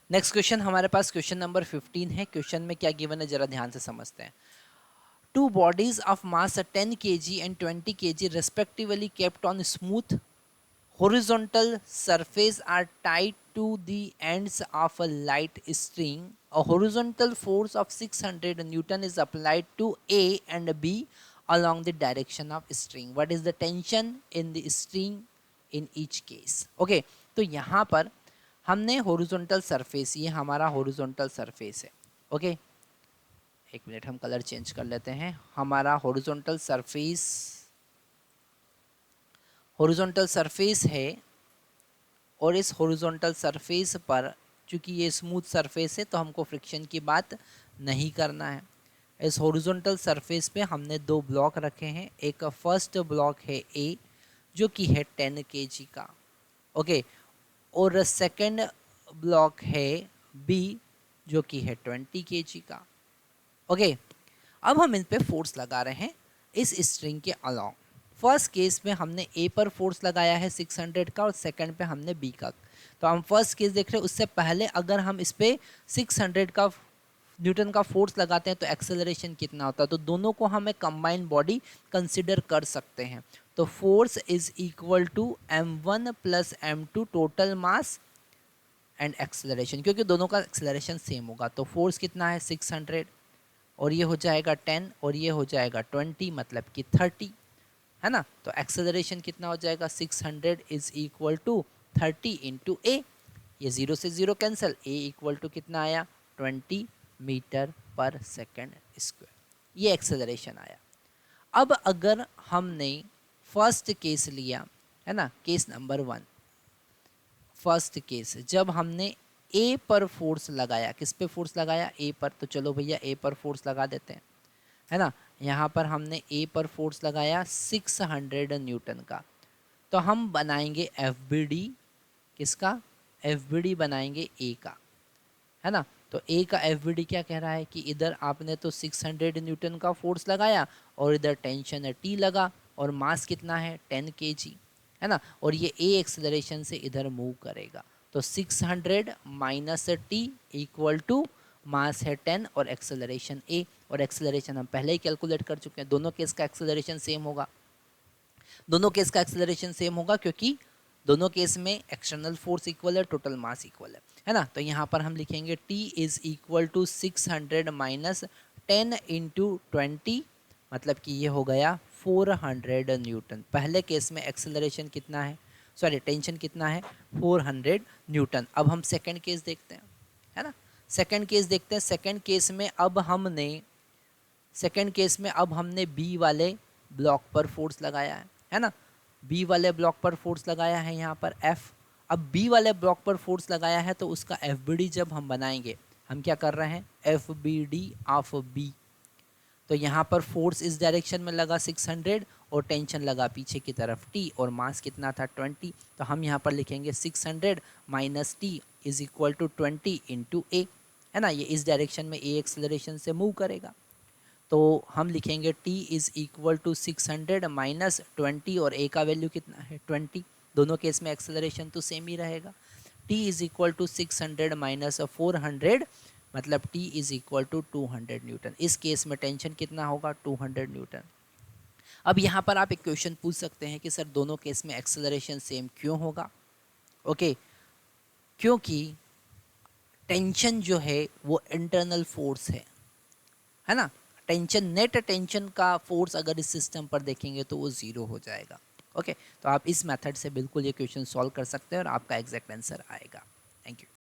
Next question हमारे पास question number 15 है। Question में क्या गिवन है जरा ध्यान से समझते हैं। Two bodies of mass 10 kg and 20 kg respectively kept on smooth horizontal surface are tied to the ends of a light string. A horizontal force of 600 Newton is applied to A and B along the direction of string. What is the tension in the string in each case? Okay, तो यहाँ पर हमने horizontal surface, ये हमारा horizontal surface है। okay? एक minute हम colour change कर लेते हैं। हमारा हॉरिजॉन्टल सरफेस है और इस हॉरिजॉन्टल सरफेस पर चूंकि ये स्मूथ सरफेस है तो हमको फ्रिक्शन की बात नहीं करना है। इस हॉरिजॉन्टल सरफेस पे हमने दो ब्लॉक रखे हैं। एक फर्स्ट ब्लॉक है ए जो कि है 10 kg का, ओके, और सेकंड ब्लॉक है बी जो कि है 20 kg का, ओके। अब हम इन पे फोर्स लगा रहे हैं इस स्ट्रिंग के अलोंग। फर्स्ट केस में हमने ए पर फोर्स लगाया है 600 का और सेकंड पे हमने बी का। तो हम फर्स्ट केस देख रहे हैं, उससे पहले अगर हम इस पे 600 का न्यूटन का फोर्स लगाते हैं तो एक्सेलरेशन कितना होता है, तो दोनों को हम एक कंबाइंड बॉडी कंसिडर कर सकते हैं। तो force is equal to m1 plus m2 total mass and acceleration, क्योंकि दोनों का एक्सेलरेशन सेम होगा। तो फोर्स कितना है 600 और ये हो जाएगा 10 और ये हो जाएगा 20 मतलब कि 30, है ना। तो एक्सेलरेशन कितना हो जाएगा 600 इज इक्वल टू 30 इंटू ए, ये 0 से 0 कैंसिल, ए इक्वल टू कितना आया 20 मीटर पर सेकेंड स्क्वायर, ये एक्सेलरेशन आया। अब अगर हमने फर्स्ट केस लिया, है ना, केस नंबर 1, फर्स्ट केस जब हमने ए पर फोर्स लगाया, किस पे फोर्स लगाया ए पर, तो चलो भैया ए पर फोर्स लगा देते हैं, है ना। यहाँ पर हमने ए पर फोर्स लगाया 600 न्यूटन का, तो हम बनाएंगे एफ बी डी, किसका, एफ बी डी बनाएंगे ए का, है ना। तो ए का एफ बी डी क्या कह रहा है कि इधर आपने तो 600 न्यूटन का फोर्स लगाया और इधर टेंशन है टी लगा और मास कितना है 10 kg, है ना, और ये ए एक्सेलरेशन से इधर मूव करेगा। तो 600 minus T equal to mass है 10 और एक्सेलरेशन ए, और एक्सेलरेशन हम पहले ही कैलकुलेट कर चुके हैं। दोनों केस का एक्सेलरेशन सेम होगा, दोनों केस का एक्सेलरेशन सेम होगा क्योंकि दोनों केस में एक्सटर्नल फोर्स इक्वल है, टोटल मास इक्वल है ना। तो यहाँ पर हम लिखेंगे T is equal to 600 minus 10 into 20 मतलब कि ये हो गया 400 न्यूटन। पहले केस में एक्सेलरेशन कितना है, सॉरी टेंशन कितना है 400 न्यूटन। अब हम सेकेंड केस देखते हैं, है ना, सेकेंड केस देखते हैं। सेकेंड केस में अब हमने बी वाले ब्लॉक पर फोर्स लगाया है ना, बी वाले ब्लॉक पर फोर्स लगाया है यहाँ पर एफ। अब बी वाले ब्लॉक पर फोर्स लगाया है तो उसका एफ बी डी जब हम बनाएंगे, हम क्या कर रहे हैं F B D of B, तो यहाँ पर फोर्स इस डायरेक्शन में लगा 600 और टेंशन लगा पीछे की तरफ टी और मास कितना था 20। तो हम यहाँ पर लिखेंगे 600 minus T is equal to 20 into A, है ना, ये इस डायरेक्शन में ए एक्सेलरेशन से मूव करेगा। तो हम लिखेंगे T is equal to 600 minus 20 और A का वैल्यू कितना है 20, दोनों केस में एक्सेलरेशन तो सेम ही रहेगा। T is equal to 600 minus 400 मतलब T is equal to 200 newton. इस केस में टेंशन कितना होगा 200 न्यूटन। अब यहाँ पर आप एक क्वेश्चन पूछ सकते हैं कि सर दोनों केस में एक्सेलरेशन सेम क्यों होगा, ओके, क्योंकि टेंशन जो है वो इंटरनल फोर्स है ना। टेंशन, नेट टेंशन का फोर्स अगर इस सिस्टम पर देखेंगे तो वो ज़ीरो हो जाएगा, ओके। तो आप इस मेथड से बिल्कुल ये क्वेश्चन सॉल्व कर सकते हैं और आपका एग्जैक्ट आंसर आएगा। Thank you.